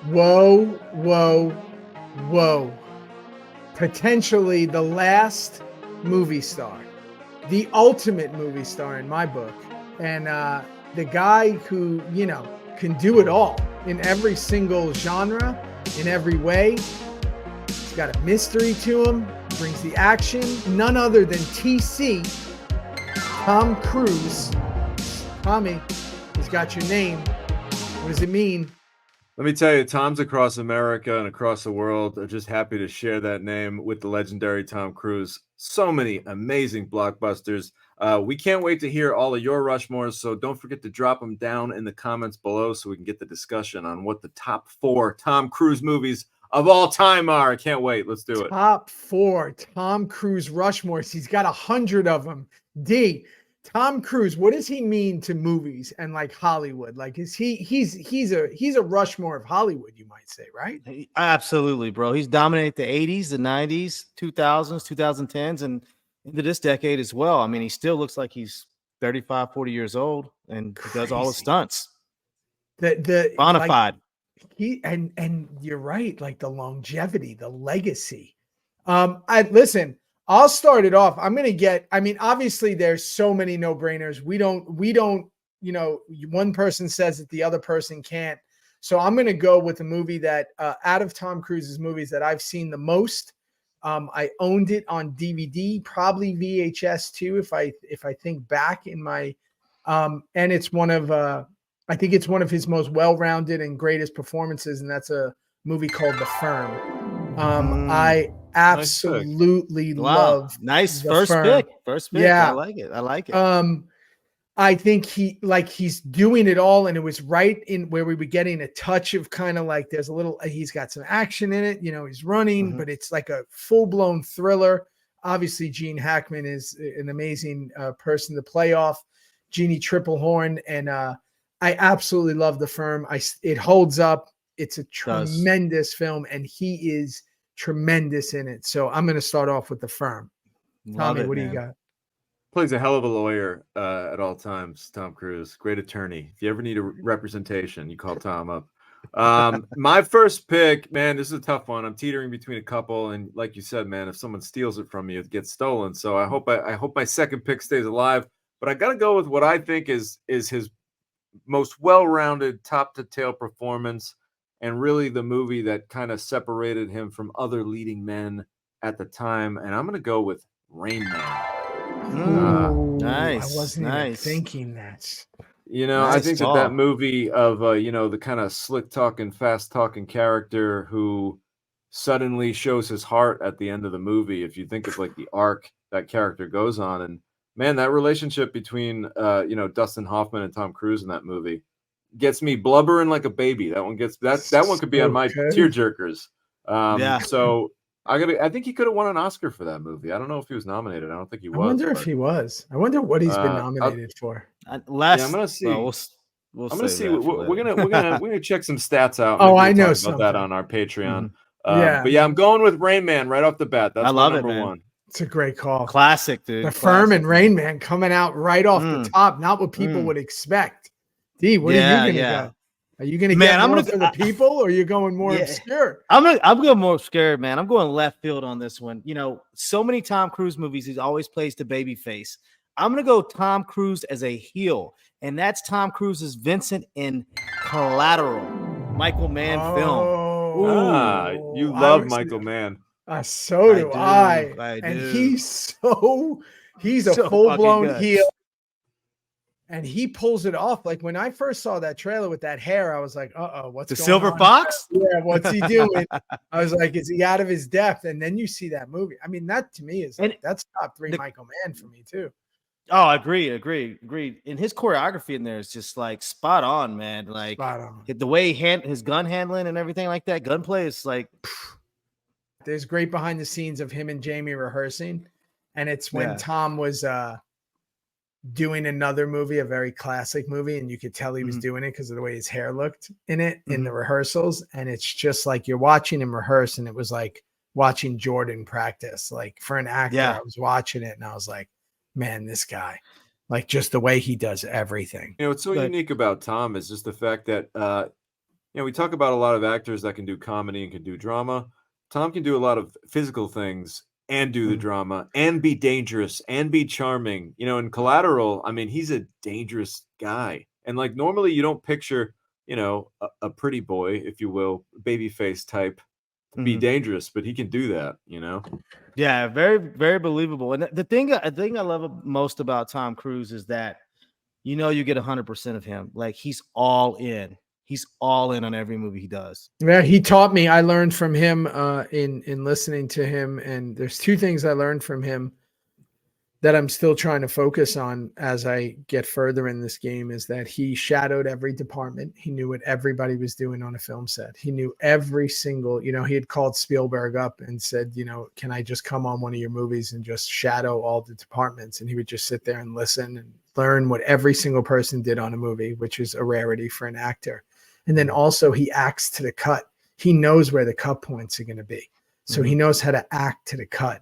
Whoa, whoa, whoa. Potentially the last movie star, the ultimate movie star in my book. And the guy who, can do it all in every single genre, in every way. He's got a mystery to him, brings the action. None other than TC, Tom Cruise. Tommy, he's got your name. What does it mean? Let me tell you, Toms across America and across the world are just happy to share that name with the legendary Tom Cruise. So many amazing blockbusters. We can't wait to hear all of your Rushmores, so don't forget to drop them down in the comments below so we can get the discussion on what the top 4 Tom Cruise movies of all time are. I can't wait. Let's do it. Top 4 Tom Cruise Rushmores. He's got 100 of them. D. Tom Cruise, what does he mean to movies and like Hollywood? Like, is he's a Rushmore of Hollywood, you might say, right? Absolutely, bro. He's dominated the 80s, the 90s, 2000s, 2010s, and into this decade as well. I mean, he still looks like he's 35, 40 years old and he does all his stunts. The Bonafide. Like, and you're right, like the longevity, the legacy. Listen, I'll start it off. Obviously there's so many no-brainers. We don't, one person says that the other person can't. So I'm going to go with a movie that out of Tom Cruise's movies that I've seen the most. I owned it on DVD, probably VHS too, if I think back in my, and it's I think it's one of his most well-rounded and greatest performances. And that's a movie called The Firm. I absolutely love. Nice first pick. Yeah, I like it. I think he's doing it all, and it was right in where we were getting a touch of kind of like there's a little. He's got some action in it. He's running, but it's like a full-blown thriller. Obviously, Gene Hackman is an amazing person to play off. Jeannie Triplehorn, and I absolutely love The Firm. It holds up. It's a tremendous film, and he is tremendous in it. So I'm going to start off with The Firm. Tommy, what do you got? Plays a hell of a lawyer at all times. Tom Cruise, great attorney. If you ever need a representation, you call Tom up. My first pick, man, this is a tough one. I'm teetering between a couple, and like you said, man, if someone steals it from you, it gets stolen. So I hope my second pick stays alive. But I got to go with what I think is his most well-rounded, top-to-tail performance, and really the movie that kind of separated him from other leading men at the time. And I'm going to go with Rainman. Nice. I wasn't even thinking that. I think that movie of, the kind of slick talking, fast talking character who suddenly shows his heart at the end of the movie. If you think of like the arc that character goes on, and man, that relationship between, Dustin Hoffman and Tom Cruise in that movie gets me blubbering like a baby. That one could be on my tearjerkers. So I think he could have won an Oscar for that movie. I don't know if he was nominated. I don't think he was. I wonder if he was. I wonder what he's been nominated for. I'm gonna see. I'm gonna see. We're gonna check some stats out. I know about that on our Patreon. But yeah, I'm going with Rain Man right off the bat. That's my number one. It's a great call. Classic, dude. The Firm and Rain Man coming out right off the top. Not what people would expect. D, what are you gonna go? Are you gonna get more for the people, or are you going more obscure? I'm going more obscure, man. I'm going left field on this one. So many Tom Cruise movies, he always plays the baby face. I'm gonna go Tom Cruise as a heel, and that's Tom Cruise's Vincent in Collateral, Michael Mann film. You love Michael Mann. So do I. And he's a full-blown heel. And he pulls it off. Like when I first saw that trailer with that hair, I was like, what's the going Silver on? Fox? Yeah, what's he doing? I was like, is he out of his depth? And then you see that movie. I mean, that to me is that's top 3 Michael Mann for me too. Oh, agreed. And his choreography in there is just like spot on, man. Like the way his gun handling and everything like that, gunplay is like. There's great behind the scenes of him and Jamie rehearsing, and it's when Tom was doing another movie, a very classic movie, and you could tell he was doing it because of the way his hair looked in it in the rehearsals. And it's just like you're watching him rehearse, and it was like watching Jordan practice. Like for an actor, I was watching it and I was like, man, this guy, like just the way he does everything. What's so unique about Tom is just the fact that we talk about a lot of actors that can do comedy and can do drama. Tom can do a lot of physical things and do the drama and be dangerous and be charming. In Collateral, I mean, he's a dangerous guy. And like normally you don't picture, a pretty boy, if you will, baby face type be dangerous, but he can do that, Yeah, very, very believable. And the thing I love most about Tom Cruise is that you get 100% of him. Like he's all in. He's all in on every movie he does. Yeah, he taught me. I learned from him in listening to him. And there's two things I learned from him that I'm still trying to focus on as I get further in this game, is that he shadowed every department. He knew what everybody was doing on a film set. He knew every single, he had called Spielberg up and said, can I just come on one of your movies and just shadow all the departments? And he would just sit there and listen and learn what every single person did on a movie, which is a rarity for an actor. And then also he acts to the cut. He knows where the cut points are going to be. So he knows how to act to the cut.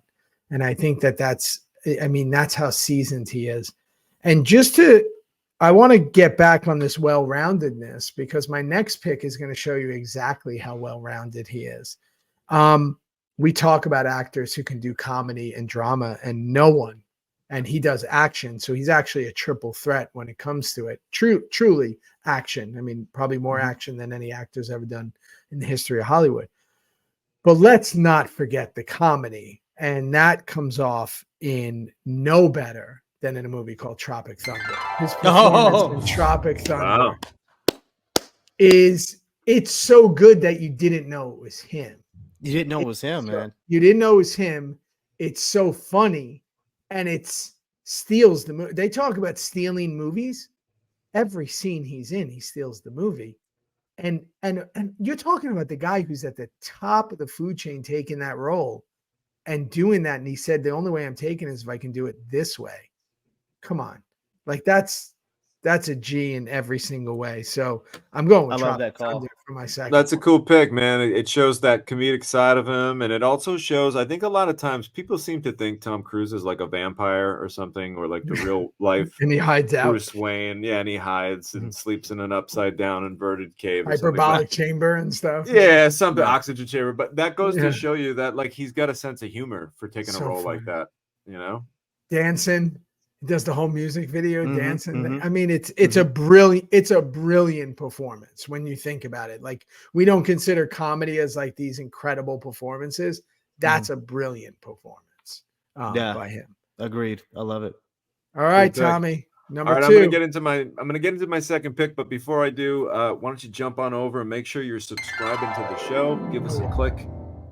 And I think that's how seasoned he is. And I want to get back on this well-roundedness, because my next pick is going to show you exactly how well-rounded he is. We talk about actors who can do comedy and drama, and he does action. So he's actually a triple threat when it comes to it. Truly action. I mean, probably more action than any actor's ever done in the history of Hollywood. But let's not forget the comedy. And that comes off in no better than in a movie called Tropic Thunder. His performance in Tropic Thunder it's so good that you didn't know it was him. You didn't know it was him, man. You didn't know it was him. It's so funny, and it steals the movie. They talk about stealing movies. Every scene he's in, he steals the movie. And you're talking about the guy who's at the top of the food chain taking that role and doing that. And he said, the only way I'm taking is if I can do it this way. Come on. Like that's a G in every single way. So I'm going with Tropic Thunder for my second. That's a cool pick, man. It shows that comedic side of him. And it also shows, I think a lot of times people seem to think Tom Cruise is like a vampire or something, or like the real life and he hides out. Bruce Wayne. Yeah, and he hides and sleeps in an upside down inverted cave. Hyperbolic chamber and stuff. Yeah, something oxygen chamber. But that goes to show you that like he's got a sense of humor for taking a role like that, Dancing. He does the whole music video, dancing. I mean, it's a brilliant performance when you think about it. Like, we don't consider comedy as like these incredible performances. That's a brilliant performance by him. Agreed. I love it. All right, Tommy. Number 2. I'm gonna get into my second pick, but before I do, why don't you jump on over and make sure you're subscribing to the show. Give us a click.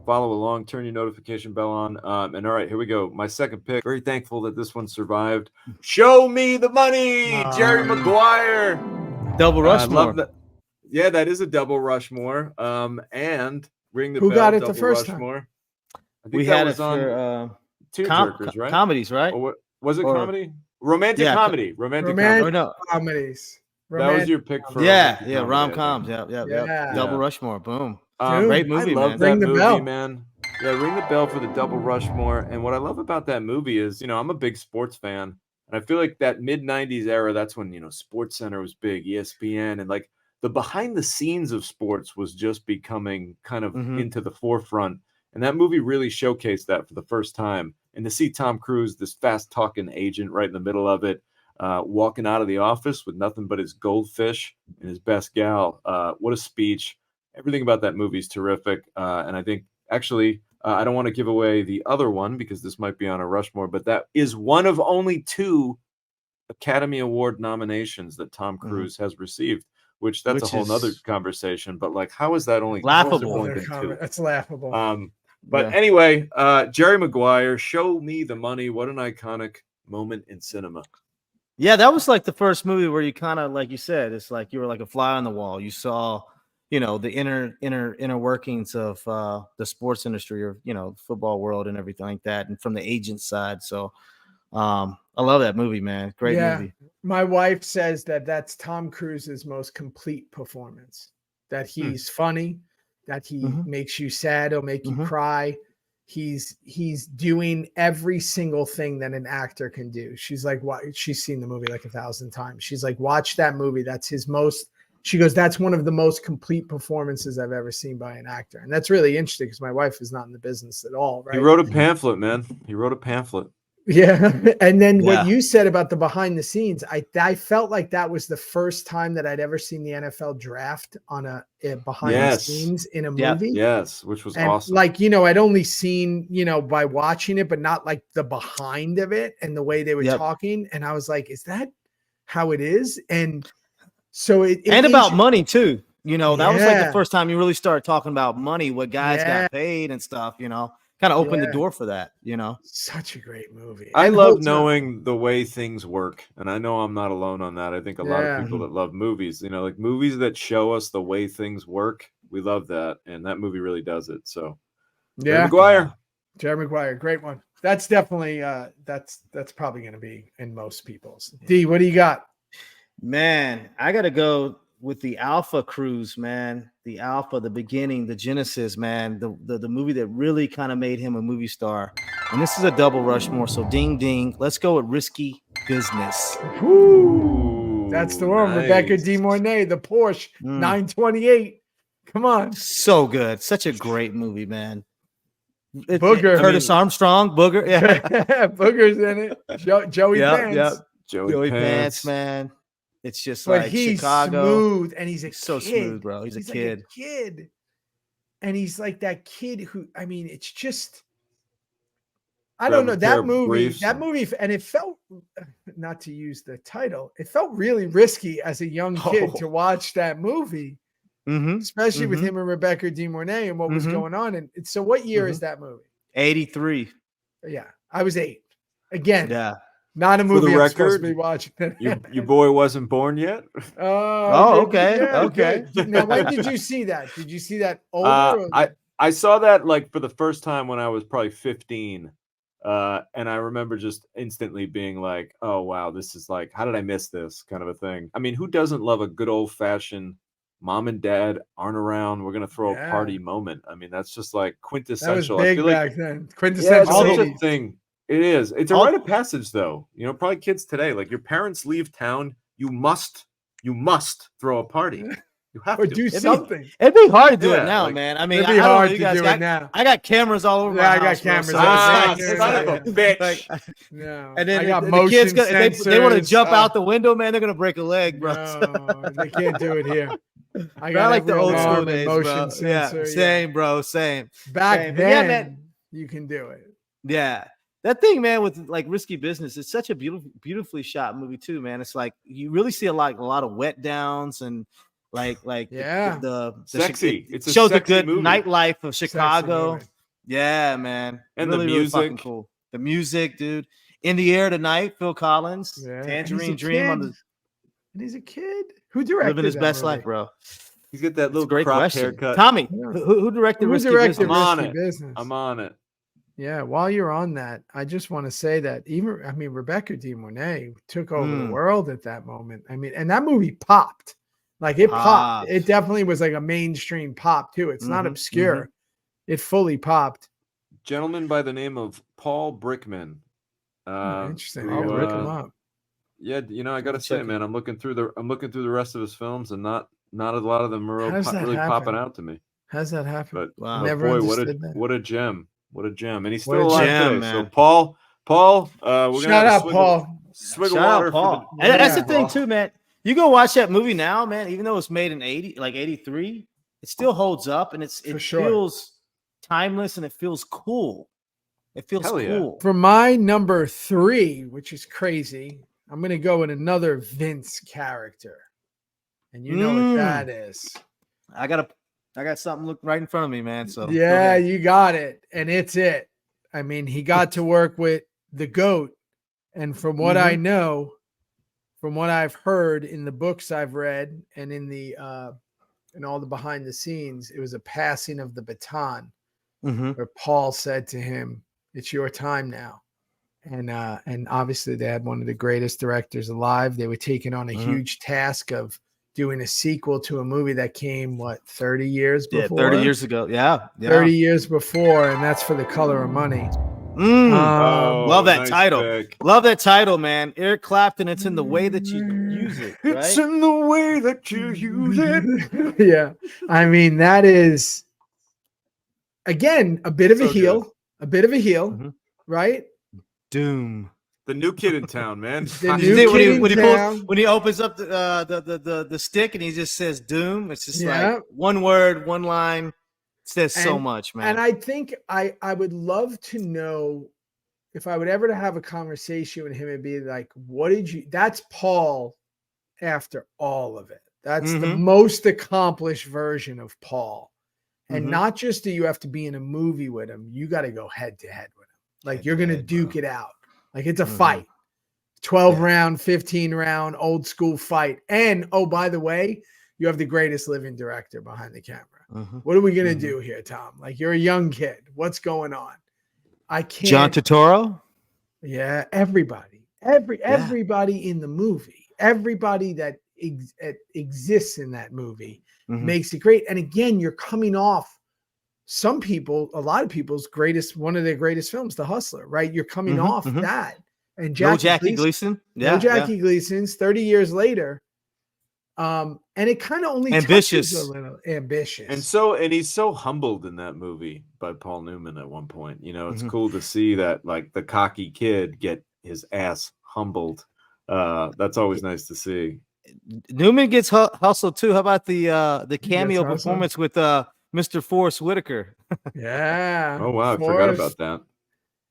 Follow along, turn your notification bell on. And all right, here we go. My second pick. Very thankful that this one survived. Show me the money, Jerry Maguire. Double Rushmore. Love that. Yeah, that is a double Rushmore. And ring the bell. Who got it the first Rushmore. time? We had it for Tearjerkers, right? Comedies, right? Or was it comedy? Romantic comedy. Romantic comedies. That was your pick for rom-coms. Yeah. Double Rushmore. Boom. Great movie, I love man. that Ring the movie, bell. man. Yeah, ring the bell for the double Rushmore. And what I love about that movie is, I'm a big sports fan. And I feel like that mid-90s era, that's when, Sports Center was big, ESPN, and like the behind the scenes of sports was just becoming kind of into the forefront. And that movie really showcased that for the first time. And to see Tom Cruise, this fast-talking agent right in the middle of it, walking out of the office with nothing but his goldfish and his best gal. What a speech. Everything about that movie is terrific. And I think, actually, I don't want to give away the other one because this might be on a Rushmore, but that is one of only 2 Academy Award nominations that Tom Cruise has received, which that's a whole nother conversation. But, like, how is that only laughable? That's laughable. But anyway, Jerry Maguire, show me the money. What an iconic moment in cinema. Yeah, that was like the first movie where you kind of, like you said, it's like you were like a fly on the wall. You saw, the inner workings of the sports industry, or football world and everything like that, and from the agent side. So I love that movie, man. Great movie. My wife says that that's Tom Cruise's most complete performance. That he's funny, that he makes you sad, he'll make you cry. He's doing every single thing that an actor can do. She's like, she's seen the movie like 1,000 times. She's like, watch that movie. That's his most she goes, that's one of the most complete performances I've ever seen by an actor. And that's really interesting because my wife is not in the business at all, right? He wrote a pamphlet, man. He wrote a pamphlet. Yeah. And then Yeah. what you said about the behind the scenes, I felt like that was the first time that I'd ever seen the NFL draft on a behind the scenes in a Yeah. movie. Yes, which was And awesome. like, you know, I'd only seen, you know, by watching it, but not like the behind of it and the way they were talking. And I was like, is that how it is? And so and about money too. You know, that was like the Yeah. first time you really started talking about money, what guys Yeah. got paid and stuff, you know, kind of opened the door for that, you know. Such a great movie. I And love holds up. knowing the way things work. And I know I'm not alone on that. I think a lot of people that love movies, you know, like movies that show us the way things work. We love that. And that movie really does it. So Jerry Maguire. Jerry Maguire, great one. That's definitely that's probably going to be in most people's. D, what do you got? Man, I got to go with the Alpha Cruise, man. The Alpha, the beginning, the Genesis, man. The movie that really kind of made him a movie star. And this is a double Rushmore. So ding, ding. Let's go with Risky Business. Woo. That's the one. Nice. Rebecca De Mornay, the Porsche 928. Come on. So good. Such a great movie, man. Booger. Curtis Armstrong, Booger. Yeah. Booger's in it. Joey Pants. Yep. Joey Pants, man. It's just But like he's Chicago. smooth and he's so kid. smooth, bro. He's a like kid. a kid. And he's like that kid who, I mean, it's just, I don't know, that movie, and it felt, not to use the title, it felt really risky as a young kid to watch that movie, especially with him and Rebecca De Mornay and what was going on. And so what year is that movie? 83. Yeah, I was 8. Again, Yeah. not a movie I'm supposed to record, be watching. your boy wasn't born yet? Oh, okay. yeah, Okay. good. Now, when did you see that? Did you see that older? I saw that like for the first time when I was probably 15. And I remember just instantly being like, oh, wow, this is like, how did I miss this kind of a thing? I mean, who doesn't love a good old fashioned mom and dad aren't around, we're going to throw a party moment? I mean, that's just like quintessential. That was big I feel back like, then. Quintessential. it's such a thing. It is. It's a rite of passage, though. You know, probably kids today, like your parents leave town, you must throw a party. You have or to do something. It'd be hard to do it now, man. I mean, it'd be hard to do it now. I got cameras all over. Yeah, my I got house, cameras. Son of a bitch. No, and then I got the kids, they want to sensors. jump out the window, man. They're gonna break a leg, bro. No, they can't do it here. I got like the old school arm days, motion bro. sensor. Same, bro. Same. Back Same. then, Yeah, man. you can do it. Yeah. That thing, man, with like Risky Business, it's such a beautifully shot movie too, man. It's like you really see a lot of wet downs and like the sexy. It shows the sexy good movie. nightlife of Chicago. Yeah, man. And really, the really music. fucking cool. The music, dude. In the Air Tonight, Phil Collins, Yeah. Tangerine Dream on the And he's a kid who directed living his that best movie? life, bro. He's got that little Great cropped question. haircut. Tommy, who directed Who Risky directed Business? I'm on Risky it. Business? I'm on it. Yeah, while you're on that, I just want to say that Rebecca De Mornay took over the world at that moment. I mean, and that movie popped. Like it popped. It definitely was like a mainstream pop too. It's not obscure. It fully popped. Gentleman by the name of Paul Brickman. Interesting. who, I'll look him up. Yeah, you know, I gotta say, man, I'm looking through the rest of his films, and not a lot of them are really popping out to me. How's that happen? But Wow. Never boy, understood that. what a gem. What a gem. And he's What still a alive gem, today. man. So Paul, we're Shout gonna have out, a Paul. swig of Shout water out, Paul. for the And that's the Yeah. thing too, man. You go watch that movie now, man. Even though it's made in 83, it still holds up, and it sure. feels timeless, and it feels cool. It feels Hell yeah. cool. For my number 3, which is crazy, I'm gonna go with another Vince character, and you know what that is. I got something look right in front of me, man. So go Yeah, ahead. you got it, and it's it. I mean, he got to work with the GOAT, and from what I know, from what I've heard in the books I've read, and in the and all the behind the scenes, it was a passing of the baton, where Paul said to him, "It's your time now." And obviously they had one of the greatest directors alive. They were taking on a huge task of doing a sequel to a movie that came 30 years before? 30 years ago. Yeah. 30 years before, and that's For the Color of Money. Love that nice title. pick. Love that title, man. Eric Clapton. It's in the way that you use it. Right? It's in the way that you use it. Yeah. I mean, that is, again, a bit of a So heel. good. A bit of a heel, Mhm. right? Doom. The new kid in town, man. The You new see when kid he in when he town. pulls when he opens up the stick and he just says Doom. It's just Yeah. like one word, one line says so And- much, man. And I think I would love to know if I would ever to have a conversation with him and be like, what did you, that's Paul after all of it. That's the Mhm. most accomplished version of Paul. And Mhm. not just do you have to be in a movie with him, you got to go head to head with him. Like Head you're to going to head, duke bro. it out. Like it's a Mhm. fight. 12 Yeah. round, 15 round, old school fight. And oh, by the way, you have the greatest living director behind the camera. Mhm. What are we going to Mhm. do here, Tom? Like you're a young kid. What's going on? I can't. John Turturro. Yeah, everybody. Everybody in the movie. Everybody that exists in that movie Mhm. makes it great. And again, you're coming off some people, a lot of people's greatest, one of their greatest films, The Hustler, right? You're coming Mhm, off mhm. that. And No Jackie Gleason. Yeah, no Jackie Gleason's 30 years later. And it kind of only Ambitious. touches a little ambitious. And he's so humbled in that movie by Paul Newman at one point. You know, it's Mhm. cool to see that like the cocky kid get his ass humbled. That's always nice to see. Newman gets hustled too. How about the cameo hustled. performance with Mr. Forrest Whitaker? Yeah. Oh wow, I forgot Forrest. about that.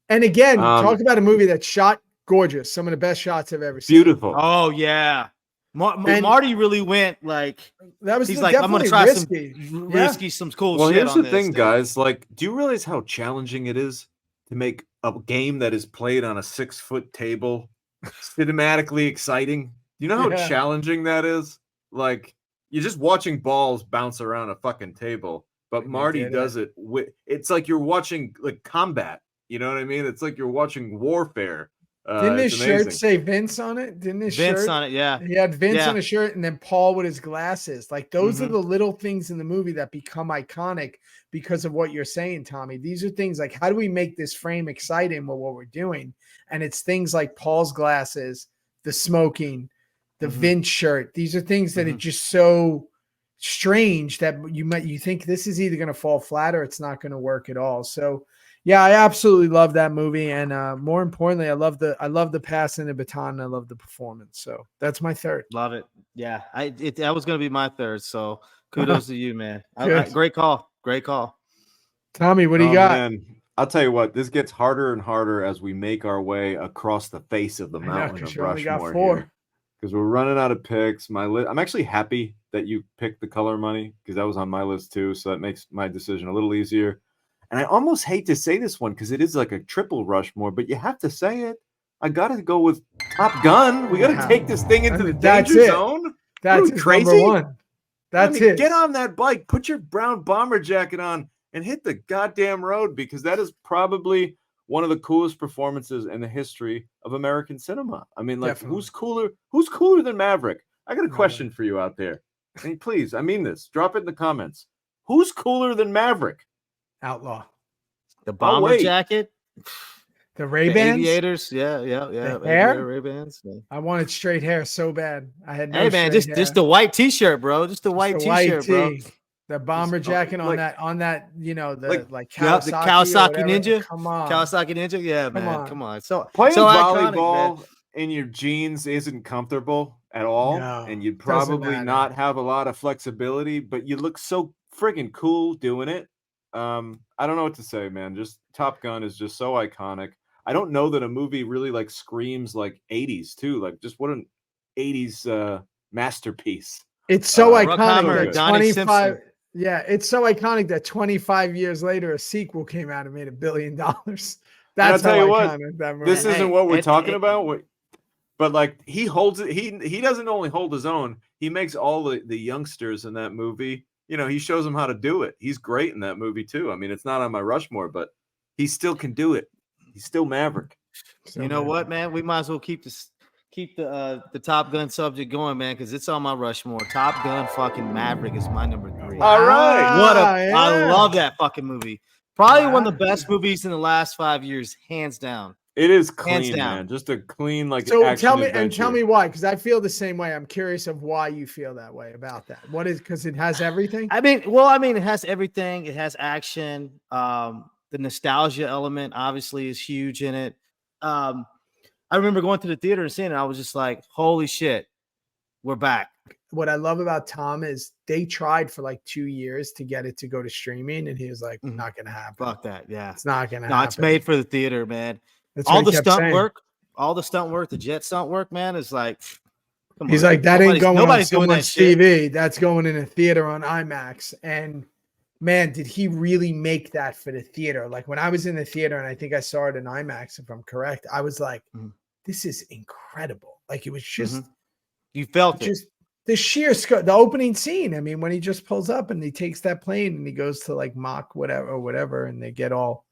And again, talk Um, about a movie that's shot gorgeous. Some of the best shots I've ever seen. Beautiful. Oh yeah, And- Marty really went like That was he's like, I'm gonna definitely try risky. some Yeah. risky, some cool Well, shit. here's on the this, thing, dude. guys. Like, do you realize how challenging it is to make a game that is played on a 6-foot table cinematically exciting? Do you know how Yeah. challenging that is? Like, you're just watching balls bounce around a fucking table, but And they Marty did does it with. It's like you're watching like combat. You know what I mean? It's like you're watching warfare. Didn't his It's shirt amazing. say Vince on it? Didn't his Vince shirt? on it, yeah. He had Vince Yeah. on his shirt and then Paul with his glasses. Like those are Mhm. the little things in the movie that become iconic because of what you're saying, Tommy. These are things like, how do we make this frame exciting with what we're doing? And it's things like Paul's glasses, the smoking, the Mhm. Vince shirt. These are things that are Mhm. just so strange that you think this is either going to fall flat or it's not going to work at all. So yeah, I absolutely love that movie, and more importantly, I love the passing the baton. And I love the performance. So that's my third. Love it. Yeah, that was gonna be my third. So kudos to you, man. Good. Great call. Great call. Tommy, what do you Oh, got? man. I'll tell you what, this gets harder and harder as we make our way across the face of the I know, mountain 'cause of you only got Rushmore 4. here. Because we're running out of picks. I'm actually happy that you picked The Color Money because that was on my list too. So that makes my decision a little easier. And I almost hate to say this one because it is like a triple Rushmore, but you have to say it. I got to go with Top Gun. We got to take this thing into the That's danger it. zone. That's What are we, his crazy? number one. That's I mean, it. get on that bike, put your brown bomber jacket on, and hit the goddamn road because that is probably one of the coolest performances in the history of American cinema. I mean, like, Definitely. Who's cooler than Maverick? I got a No question way. for you out there. And please, I mean this. Drop it in the comments. Who's cooler than Maverick? Outlaw. The bomber wait. jacket, The the Ray-Bans. aviators. Yeah. The hair? Ray-Bans. Yeah. I wanted straight hair so bad. I had no Hey man, straight hair. just the white t-shirt, bro. Just the Just white the white t-shirt, bro. tee. The bomber jacket like- on that, you know, the like, Kawasaki, the Kawasaki or whatever. Ninja. Come on. Kawasaki Ninja. Yeah, Come man. on. Come on. So Playing iconic, volleyball man. in your jeans isn't comfortable at all. No, and you'd doesn't probably matter. not have a lot of flexibility, but you look so friggin' cool doing it. I don't know what to say, man. Just Top Gun is just so iconic. I don't know that a movie really like screams like 80s too. Like just what an 80s masterpiece. It's so iconic Bruckheimer, that Donnie 25 Simpson. Yeah, it's so iconic that 25 years later a sequel came out and made $1 billion. That's I'll tell how you what, iconic that movie This is. isn't what we're and- talking and- about. But like he holds it, he doesn't only hold his own, he makes all the youngsters in that movie, you know, he shows them how to do it. He's great in that movie too. I mean, it's not on my Rushmore, but he still can do it. He's still Maverick. So You know good. what, man? We might as well keep the Top Gun subject going, man, because it's on my Rushmore. Top Gun fucking Maverick is my number 3. All right. What a Ah, I yeah. love that fucking movie. Probably one of the best movies in the last 5 years, hands down. It is Hands clean, down. man. Just a clean, like, So action adventure. tell me why, because I feel the same way. I'm curious of why you feel that way about that. What is, because it has everything? I mean, it has everything. It has action. The nostalgia element obviously is huge in it. I remember going to the theater and seeing it. I was just like, holy shit, we're back. What I love about Tom is they tried for like 2 years to get it to go to streaming, and he was like, not gonna happen. Fuck that. Yeah. It's not gonna happen. No, it's made for the theater, man. That's all what the he kept stunt saying. work, the jet stunt work, man, is like, come He's on. like, that ain't going on so doing that much shit. TV. That's going in a theater on IMAX. And man, did he really make that for the theater? Like when I was in the theater, and I think I saw it in IMAX, if I'm correct, I was like, this is incredible. Like it was just, you felt just the sheer scope, the opening scene. I mean, when he just pulls up and he takes that plane and he goes to like mock whatever, and they get all,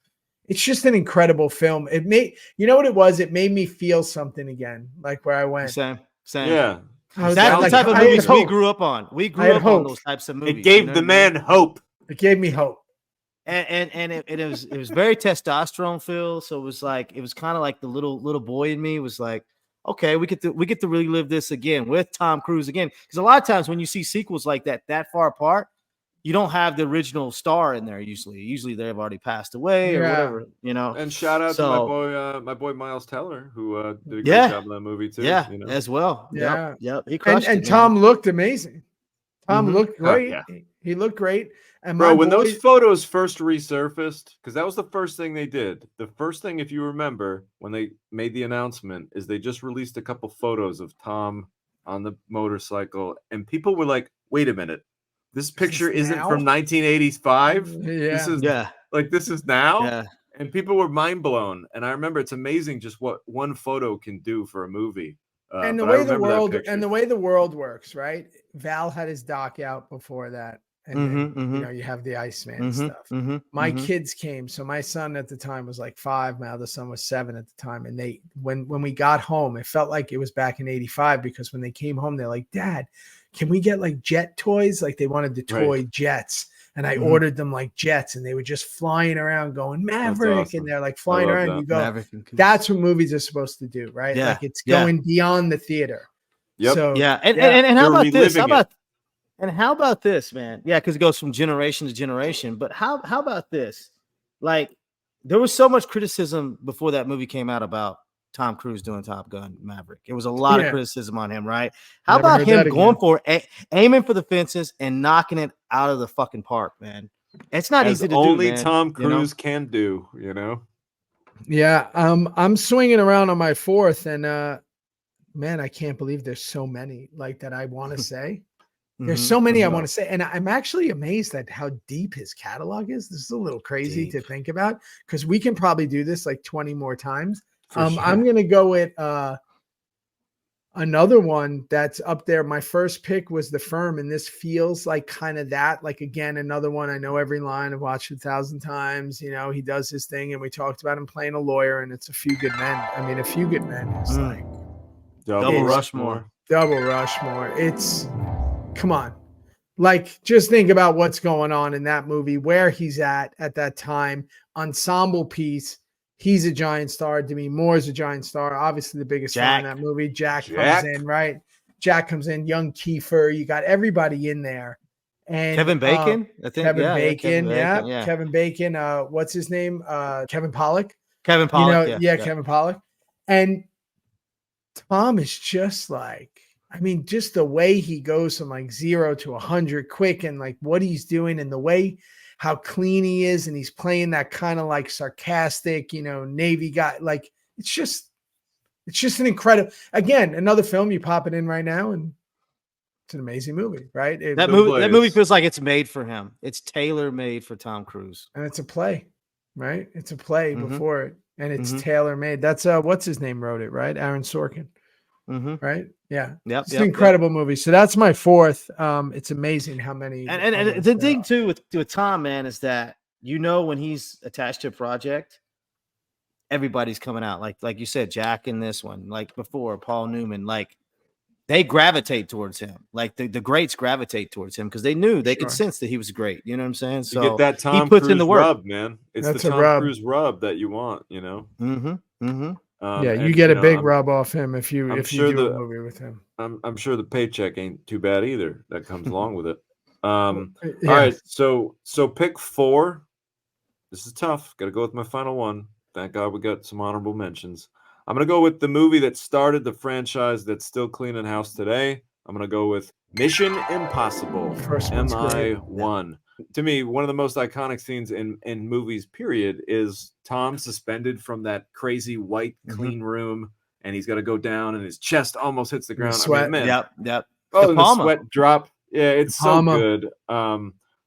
it's just an incredible film. It made, you know what it was? It made me feel something again, like where I went. Same. Yeah. That's the type of movies we grew up on. We grew up on those types of movies. It gave the man hope. It gave me hope. And it was very testosterone filled. So it was kind of like the little boy in me was like, okay, we get to really live this again with Tom Cruise again. Because a lot of times when you see sequels like that far apart, you don't have the original star in there usually. Usually they've already passed away or whatever, you know. And shout out to my boy Miles Teller, who did a great job in that movie too. Yeah, you know? as well. Yeah. Yep. He crushed and it, Tom looked amazing. Tom looked great. Oh, yeah. He looked great. And bro, when those photos first resurfaced, because that was the first thing they did. The first thing, if you remember, when they made the announcement, is they just released a couple photos of Tom on the motorcycle, and people were like, "Wait a minute, this picture isn't from 1985. This is this is now." Yeah. And people were mind blown. And I remember it's amazing just what one photo can do for a movie. And the way the world works, right? Val had his doc out before that. And then, you know, you have the Iceman stuff. My kids came. So my son at the time was like 5. My other son was 7 at the time. And they, when we got home, it felt like it was back in 85, because when they came home, they're like, Dad, can we get like jet toys? Like they wanted the toy jets. And I ordered them like jets, and they were just flying around going Maverick. Awesome. And they're like flying around. And you go, that's what movies are supposed to do, right? Yeah. Like it's going beyond the theater. Yep. So, and how about this? How about this, man? Yeah, because it goes from generation to generation. But how about this? Like, there was so much criticism before that movie came out about Tom Cruise doing Top Gun Maverick. It was a lot of criticism on him, right? How about him going for aiming for the fences and knocking it out of the fucking park, man? It's not easy to do. Only Tom Cruise can do, you know? Yeah, I'm swinging around on my 4th, and man, I can't believe there's so many like that I want to say. There's so many I want to say, and I'm actually amazed at how deep his catalog is. This is a little crazy to think about, because we can probably do this like 20 more times. Sure. I'm gonna go with another one that's up there. My first pick was The Firm, and this feels like kind of that. Like again, another one I know every line. I've watched it 1,000 times. You know, he does his thing, and we talked about him playing a lawyer, and it's A Few Good Men. I mean, A Few Good Men is like double Rushmore. Double Rushmore. It's, come on. Like, just think about what's going on in that movie, where he's at that time. Ensemble piece. He's a giant star. Demi Moore's a giant star. Obviously, the biggest star in that movie. Jack comes in, right? Jack comes in. Young Kiefer. You got everybody in there. And Kevin Bacon, I think. Kevin Bacon. Kevin Bacon. What's his name? Kevin Pollak. Kevin Pollak. Kevin Pollak. And Tom is just like, I mean, just the way he goes from like 0 to 100 quick, and like what he's doing, and the way how clean he is, and he's playing that kind of like sarcastic, you know, Navy guy. Like it's just an incredible, again, another film, you pop it in right now and it's an amazing movie, right? That movie feels like it's made for him. It's tailor made for Tom Cruise. And it's a play, right? It's a play before it, and it's tailor made. That's what's his name wrote it, right? Aaron Sorkin. Right? Yeah. It's an incredible movie. So that's my 4th. It's amazing how many. And the thing too with Tom, man, is that, you know, when he's attached to a project, everybody's coming out. Like you said, Jack in this one, like before, Paul Newman, like they gravitate towards him. Like the greats gravitate towards him because they knew they could Sure. sense that he was great. You know what I'm saying? You So get that Tom he puts Cruise in the work. rub, man. It's That's the a Tom rub. Cruise rub that you want, you know. Yeah, you And, get a know, big rub off him if you sure do a movie with him. I'm sure the paycheck ain't too bad either. That comes along with it. All Yeah. right, so pick 4. This is tough. Got to go with my final one. Thank God we got some honorable mentions. I'm gonna go with the movie that started the franchise that's still cleaning house today. I'm gonna go with Mission Impossible. First one's great. MI1. To me, one of the most iconic scenes in movies, period, is Tom suspended from that crazy white clean room, and he's got to go down, and his chest almost hits the ground. Sweat. I mean, man. Yep. Oh, the sweat drop. Yeah, it's so Palma. good.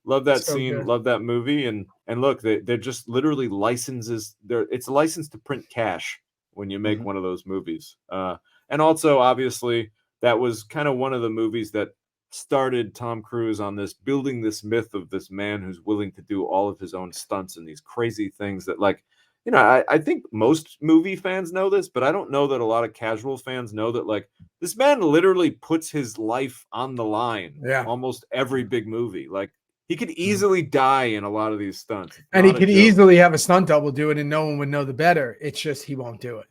Love that So scene. good. Love that movie. And look, they're just literally licenses. It's a license to print cash when you make one of those movies. And also, obviously, that was kind of one of the movies that started Tom Cruise on this, building this myth of this man who's willing to do all of his own stunts and these crazy things that, like, you know, I think most movie fans know this, but I don't know that a lot of casual fans know that, like, this man literally puts his life on the line. Yeah. Almost every big movie. Like, he could easily die in a lot of these stunts. It's And he not a could joke. easily have a stunt double do it and no one would know the better. It's just he won't do it.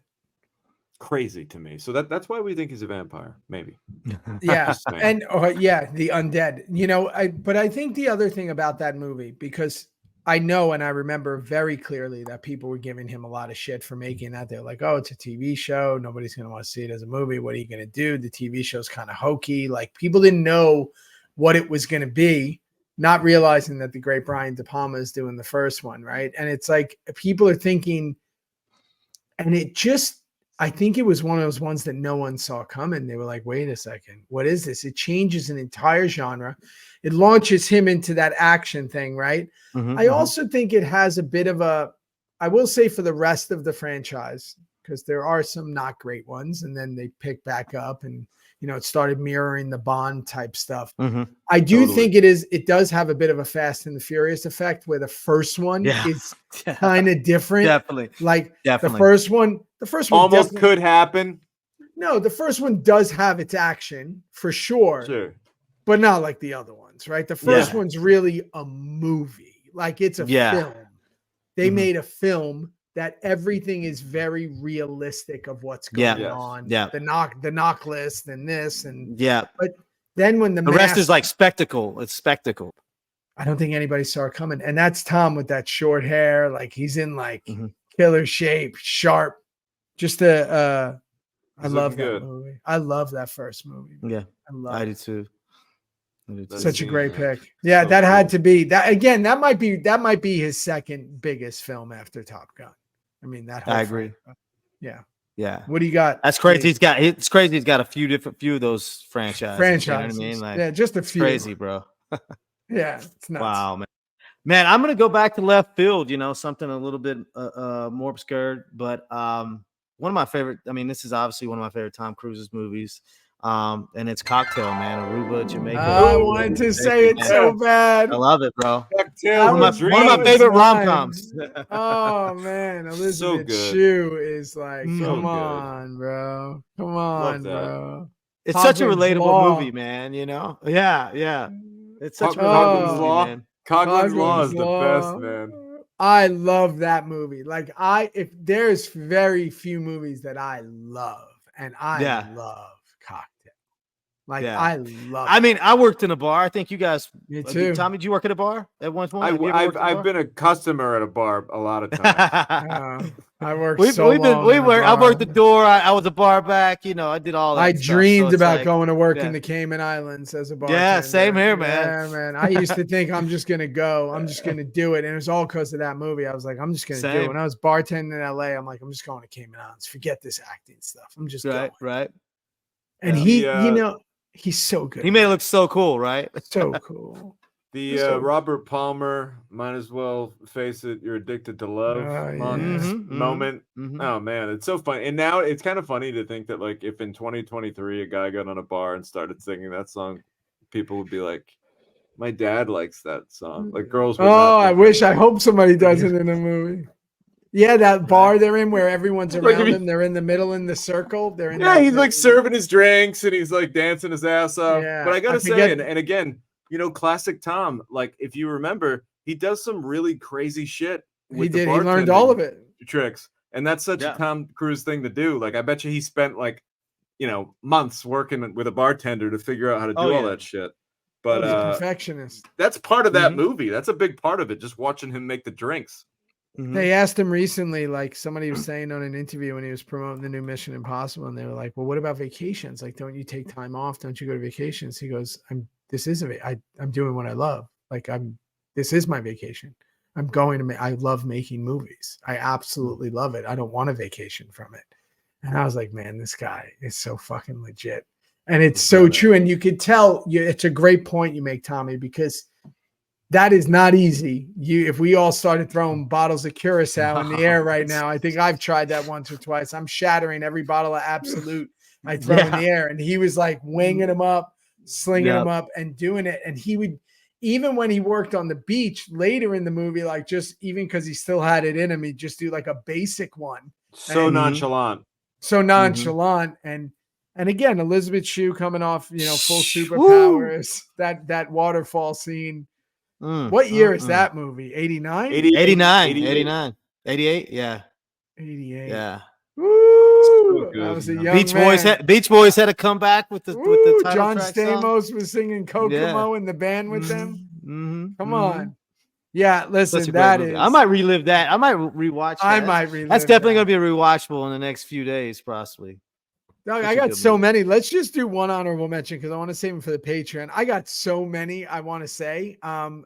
Crazy to me. So that's why we think he's a vampire, maybe. Yeah. Just saying. And the undead. You know, but I think the other thing about that movie, because I know and I remember very clearly that people were giving him a lot of shit for making that. They're like, oh, it's a TV show. Nobody's going to want to see it as a movie. What are you going to do? The TV show's kind of hokey. Like, people didn't know what it was going to be, not realizing that the great Brian De Palma is doing the first one, right? And it's like people are thinking, and it just, I think it was one of those ones that no one saw coming. They were like, wait a second, what is this? It changes an entire genre. It launches him into that action thing, right? I also think it has a bit of a, I will say for the rest of the franchise, because there are some not great ones, and then they pick back up and, you know, it started mirroring the Bond type stuff. I do think it does have a bit of a Fast and the Furious effect where the first one is kind of different. Definitely. Like the first one almost could happen. No, the first one does have its action for sure. But not like the other ones, right? The first one's really a movie. Like, it's a film. They made a film that everything is very realistic of what's going on. The knock list and this and But then when the rest is like spectacle, it's spectacle. I don't think anybody saw it coming. And that's Tom with that short hair, like he's in like killer shape, sharp. Just I love that movie. I love that first movie. Yeah, I do too. Such a great pick. Yeah, that had to be that again. That might be his second biggest film after Top Gun. I mean, that whole I agree. Yeah. What do you got? That's crazy. It's crazy. He's got a few of those franchises. You know what I mean? Like, just a few. Crazy, bro. Yeah, it's nuts. Wow, man. I'm gonna go back to left field. You know, something a little bit more obscure, but one of my favorite. I mean, this is obviously one of my favorite Tom Cruise's movies. And it's Cocktail, man. Aruba, Jamaica. I wanted to say it so bad. I love it, bro. Cocktail, one of my favorite rom-coms. Oh man, Elizabeth Shue is like, come on, bro. Come on, bro. It's such a relatable movie, man. You know? Yeah. It's such a relatable movie, man. Coughlin's Law is the best, man. I love that movie. Like, if there's very few movies that I love, and I love Cocktail. Like, I love it. I mean, I worked in a bar. I think you guys. Me too. Tommy, did you work at a bar at one point? I've been a customer at a bar a lot of times. I worked I worked the door. I was a bar back. You know, I did all that. I dreamed about going to work in the Cayman Islands as a bartender. Yeah, same here, man. Yeah, man. I used to think I'm just gonna go. I'm just gonna do it, and it was all because of that movie. I was like, I'm just gonna do it. When I was bartending in LA, I'm like, I'm just going to Cayman Islands. Forget this acting stuff. I'm just going. Right. And he, you know, he's so good. He made it look so cool, right? So cool. The Robert Palmer, might as well face it, you're addicted to love moment. Oh man, it's so funny. And now it's kind of funny to think that, like, if in 2023 a guy got on a bar and started singing that song, people would be like, my dad likes that song. Like, girls would I hope somebody does it in a movie. Yeah, that bar they're in where everyone's Like, around them. They're in the middle in the circle. They're in Yeah, that he's like circle. serving his drinks and he's like dancing his ass off. Yeah, But I I gotta say, forget- and again, classic Tom. Like if you remember, he does some really crazy shit. He did. He learned all of it. Tricks, and that's such a Tom Cruise thing to do. Like I bet you he spent like months working with a bartender to figure out how to do all that shit. But he's a perfectionist. that's part of that movie. That's a big part of it. Just watching him make the drinks. They asked him recently, like somebody was saying on an interview when he was promoting the new Mission Impossible, and they were like, "Well, what about vacations? Like, don't you take time off? Don't you go to vacations?" He goes, "I'm doing what I love. Like, this is my vacation. I'm going to I love making movies. I absolutely love it. I don't want a vacation from it." And I was like, man, this guy is so fucking legit. And it's so true. And you could tell it's a great point you make, Tommy, because that is not easy. If we all started throwing bottles of Curacao in the air right now, I think I've tried that once or twice. I'm shattering every bottle of Absolute I throw in the air. And he was like winging them up, slinging them up and doing it. And he would, even when he worked on the beach later in the movie, like just even because he still had it in him, he'd just do like a basic one. So nonchalant. So nonchalant. And again, Elizabeth Shue coming off, full superpowers, that waterfall scene. What year is that movie? 89? 89. 88. Yeah. 88. Yeah. Woo! That was a young Beach Boys had to come back with the title John track Stamos song. was singing Kokomo in the band with them. Come on. Yeah, listen, that is. I might relive that. I might rewatch that. I might relive That's definitely going to be rewatchable in the next few days, possibly. Doug, I got so many. Let's just do one honorable mention because I want to save them for the Patreon. I got so many I want to say.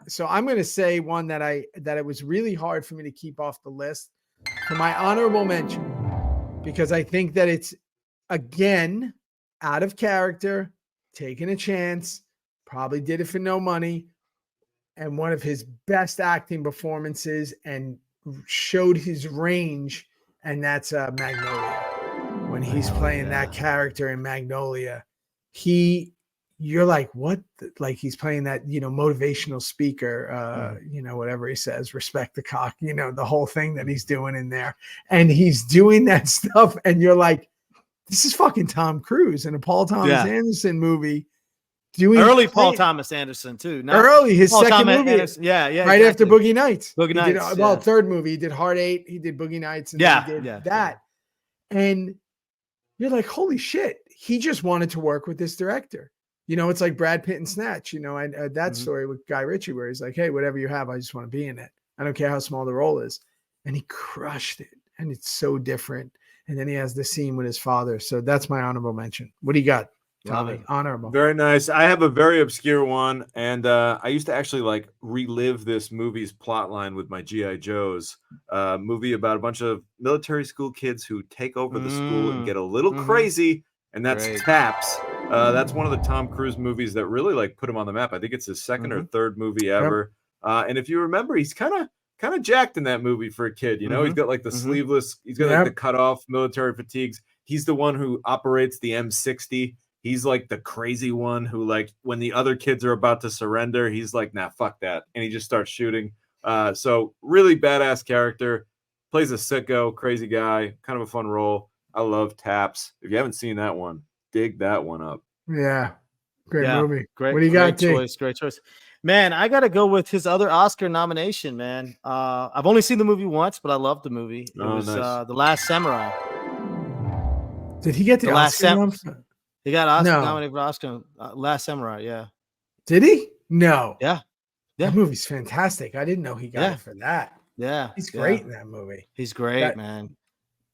So I'm going to say one that it was really hard for me to keep off the list for my honorable mention because I think that it's again out of character, taking a chance, probably did it for no money, and one of his best acting performances and showed his range, and that's Magnolia. When he's playing that character in Magnolia, you're like, what? Like he's playing that, motivational speaker, whatever he says, respect the cock, the whole thing that he's doing in there. And he's doing that stuff. And you're like, this is fucking Tom Cruise in a Paul Thomas Anderson movie. Paul Thomas Anderson too. His Paul second Thomas movie. Anderson. Yeah. Right after Boogie Nights. Boogie Nights. Third movie. He did Heart 8. He did Boogie Nights. And he did that. And you're like, holy shit. He just wanted to work with this director. It's like Brad Pitt and Snatch, that story with Guy Ritchie where he's like, hey, whatever you have, I just want to be in it. I don't care how small the role is. And he crushed it. And it's so different. And then he has the scene with his father. So that's my honorable mention. What do you got, Tommy? Honorable. Very nice. I have a very obscure one. And I used to actually relive this movie's plot line with my G.I. Joes movie about a bunch of military school kids who take over the school and get a little crazy. And that's Taps. That's one of the Tom Cruise movies that really put him on the map. I think it's his second or third movie ever. And if you remember, he's kind of jacked in that movie for a kid. He's got the sleeveless, he's got the cut off military fatigues. He's the one who operates the M60. He's like the crazy one who when the other kids are about to surrender, he's like, nah, fuck that. And he just starts shooting. So really badass character, plays a sicko, crazy guy, kind of a fun role. I love Taps. If you haven't seen that one, dig that one up. Yeah. Great movie. Great. What do you got, Great choice. Man, I got to go with his other Oscar nomination, man. I've only seen the movie once, but I love the movie. It was nice. The Last Samurai. Did he get the Oscar? He got Oscar nominated for Oscar. Last Samurai, yeah. Did he? No. Yeah. That movie's fantastic. I didn't know he got it for that. Yeah. He's great in that movie. He's great, man.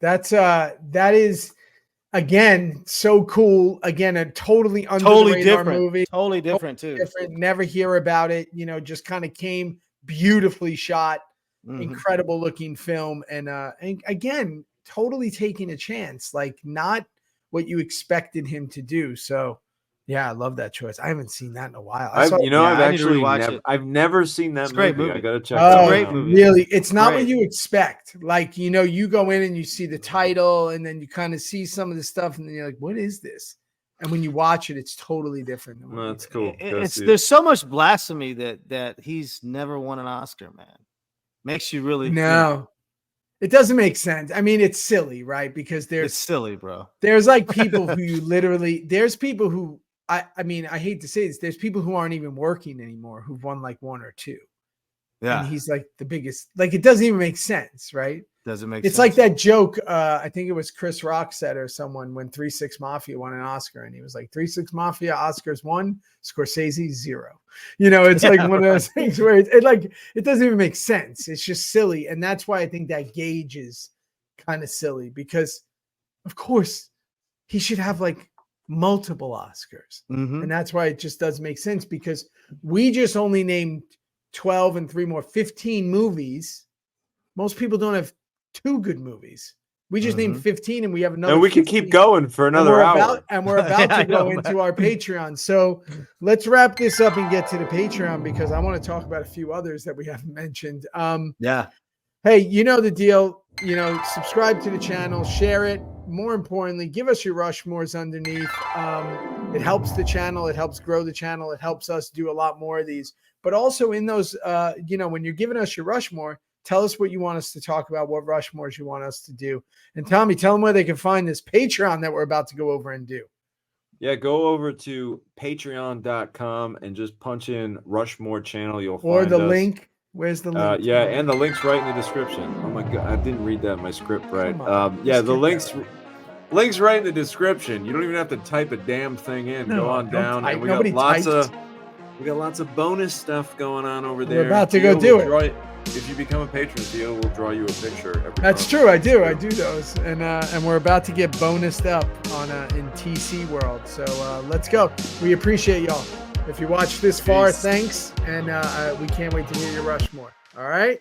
That is again so cool. Again, a totally different movie. Totally different too. Never hear about it. Just kind of came beautifully shot, incredible looking film, and again, totally taking a chance, not what you expected him to do. So yeah, I love that choice. I haven't seen that in a while. I've never seen that movie. I gotta check. Oh, great movie. Really? It's not what you expect. You go in and you see the title, and then you kind of see some of the stuff, and then you're like, "What is this?" And when you watch it, it's totally different. That's cool. There's so much blasphemy that he's never won an Oscar, man. Makes you really no. It doesn't make sense. I mean, it's silly, right? Because It's there's silly, bro. like people who you literally there's people who I mean, I hate to say this, there's people who aren't even working anymore who've won like 1 or 2. Yeah, And he's like the biggest, like it doesn't even make sense, right? doesn't make It's sense. like that joke. I think it was Chris Rock said or someone when 3 6 Mafia won an Oscar, and he was like 3 6 Mafia Oscars 1, Scorsese 0. You know, it's like one of those things where it doesn't even make sense. It's just silly, and that's why I think that gauge is kind of silly because, of course, he should have like multiple Oscars, Mhm. and that's why it just doesn't make sense because we just only named 12 and 3 more, 15 movies. Most people don't have 2 good movies. We just named 15 and we have another. And we can 15. keep going for another hour. We're about I to go know, into our Patreon. So let's wrap this up and get to the Patreon because I want to talk about a few others that we haven't mentioned. Yeah. Hey, you know the deal. You know, subscribe to the channel, share it. More importantly, give us your Rushmores underneath. It helps the channel. It helps grow the channel. It helps us do a lot more of these. But also in those, when you're giving us your Rushmore, tell us what you want us to talk about, what Rushmores you want us to do. And Tommy, tell them where they can find this Patreon that we're about to go over and do. Yeah, go over to patreon.com and just punch in Rushmore channel. You'll find Or the us. link. Where's the link? Yeah, and the link's right in the description. Oh my god, I didn't read that in my script right. Come on, Yeah, just the get that link's right in the description. You don't even have to type a damn thing in. No, Go on don't down, type. and we Nobody got types. lots of bonus stuff going on over there. We're about to go Theo do will it. If you become a patron, Theo will draw you a picture every That's month. true. I do those, and we're about to get bonused up on in TC World. So let's go. We appreciate y'all. If you watched this far, Peace. thanks, and we can't wait to hear your Rushmore. All right.